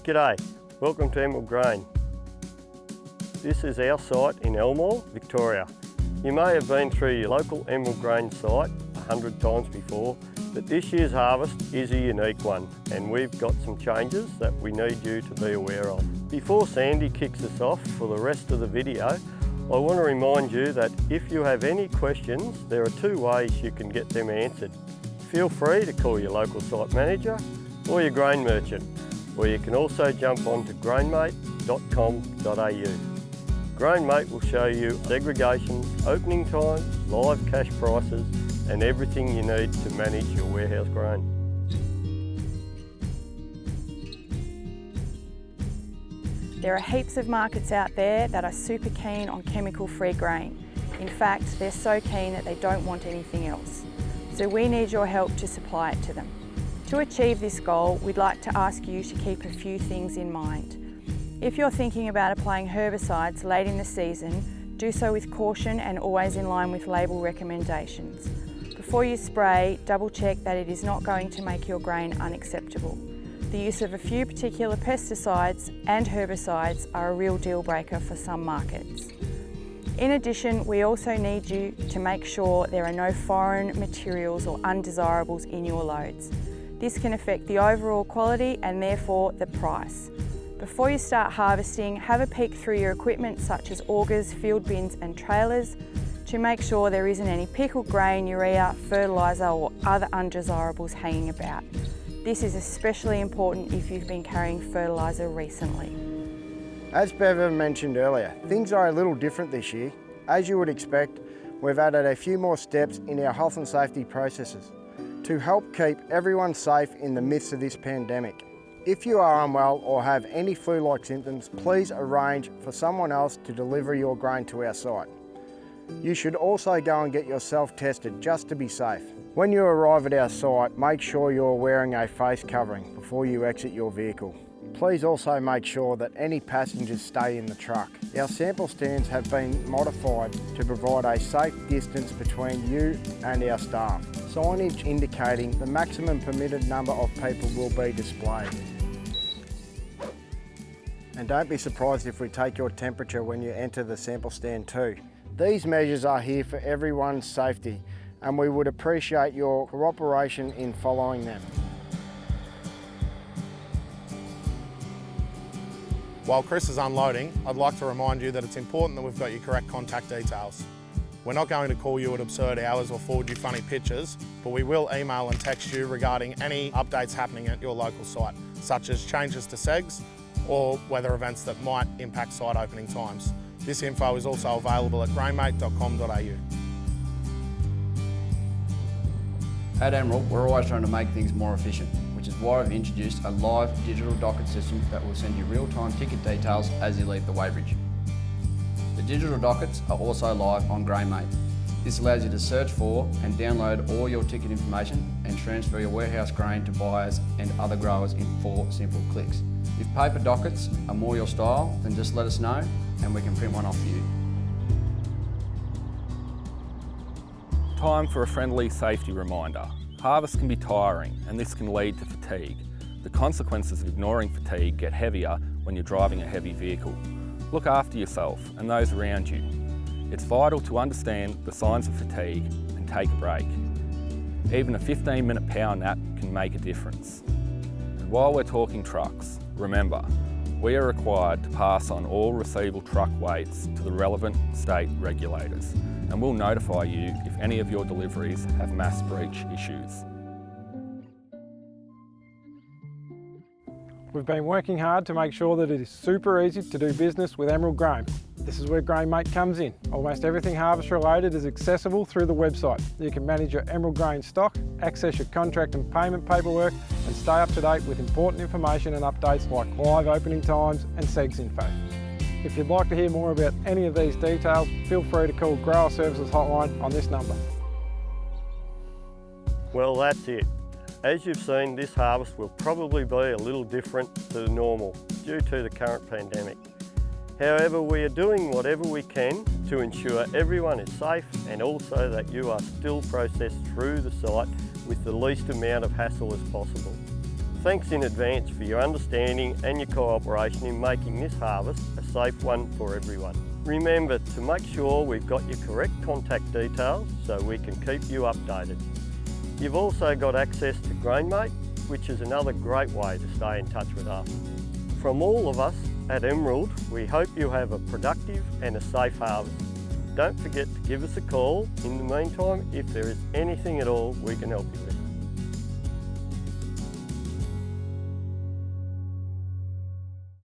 G'day, welcome to Emerald Grain. This is our site in Elmore, Victoria. You may have been through your local Emerald Grain site 100 times before, but this year's harvest is a unique one and we've got some changes that we need you to be aware of. Before Sandy kicks us off for the rest of the video, I want to remind you that if you have any questions, there are two ways you can get them answered. Feel free to call your local site manager or your grain merchant, or you can also jump onto grainmate.com.au. GrainMate will show you segregations, opening times, live cash prices and everything you need to manage your warehouse grain. There are heaps of markets out there that are super keen on chemical-free grain. In fact, they're so keen that they don't want anything else. So we need your help to supply it to them. To achieve this goal, we'd like to ask you to keep a few things in mind. If you're thinking about applying herbicides late in the season, do so with caution and always in line with label recommendations. Before you spray, double check that it is not going to make your grain unacceptable. The use of a few particular pesticides and herbicides are a real deal breaker for some markets. In addition, we also need you to make sure there are no foreign materials or undesirables in your loads. This can affect the overall quality and therefore the price. Before you start harvesting, have a peek through your equipment such as augers, field bins and trailers to make sure there isn't any pickled grain, urea, fertiliser or other undesirables hanging about. This is especially important if you've been carrying fertiliser recently. As Bevan mentioned earlier, things are a little different this year. As you would expect, we've added a few more steps in our health and safety processes to help keep everyone safe in the midst of this pandemic. If you are unwell or have any flu-like symptoms, please arrange for someone else to deliver your grain to our site. You should also go and get yourself tested just to be safe. When you arrive at our site, make sure you're wearing a face covering before you exit your vehicle. Please also make sure that any passengers stay in the truck. Our sample stands have been modified to provide a safe distance between you and our staff. Signage indicating the maximum permitted number of people will be displayed. And don't be surprised if we take your temperature when you enter the sample stand too. These measures are here for everyone's safety and we would appreciate your cooperation in following them. While Chris is unloading, I'd like to remind you that it's important that we've got your correct contact details. We're not going to call you at absurd hours or forward you funny pictures, but we will email and text you regarding any updates happening at your local site, such as changes to segs or weather events that might impact site opening times. This info is also available at grainmate.com.au. At Emerald, we're always trying to make things more efficient, which is why we've introduced a live digital docket system that will send you real-time ticket details as you leave the weighbridge. The digital dockets are also live on GrainMate. This allows you to search for and download all your ticket information and transfer your warehouse grain to buyers and other growers in 4 simple clicks. If paper dockets are more your style, then just let us know and we can print one off for you. Time for a friendly safety reminder. Harvest can be tiring and this can lead to fatigue. The consequences of ignoring fatigue get heavier when you're driving a heavy vehicle. Look after yourself and those around you. It's vital to understand the signs of fatigue and take a break. Even a 15-minute power nap can make a difference. And while we're talking trucks, remember, we are required to pass on all receivable truck weights to the relevant state regulators, and we'll notify you if any of your deliveries have mass breach issues. We've been working hard to make sure that it is super easy to do business with Emerald Grain. This is where GrainMate comes in. Almost everything harvest related is accessible through the website. You can manage your Emerald Grain stock, access your contract and payment paperwork, and stay up to date with important information and updates like live opening times and segs info. If you'd like to hear more about any of these details, feel free to call Grower Services Hotline on this number. Well, that's it. As you've seen, this harvest will probably be a little different to normal due to the current pandemic. However, we are doing whatever we can to ensure everyone is safe and also that you are still processed through the site with the least amount of hassle as possible. Thanks in advance for your understanding and your cooperation in making this harvest a safe one for everyone. Remember to make sure we've got your correct contact details so we can keep you updated. You've also got access to GrainMate, which is another great way to stay in touch with us. From all of us at Emerald, we hope you have a productive and a safe harvest. Don't forget to give us a call in the meantime if there is anything at all we can help you with.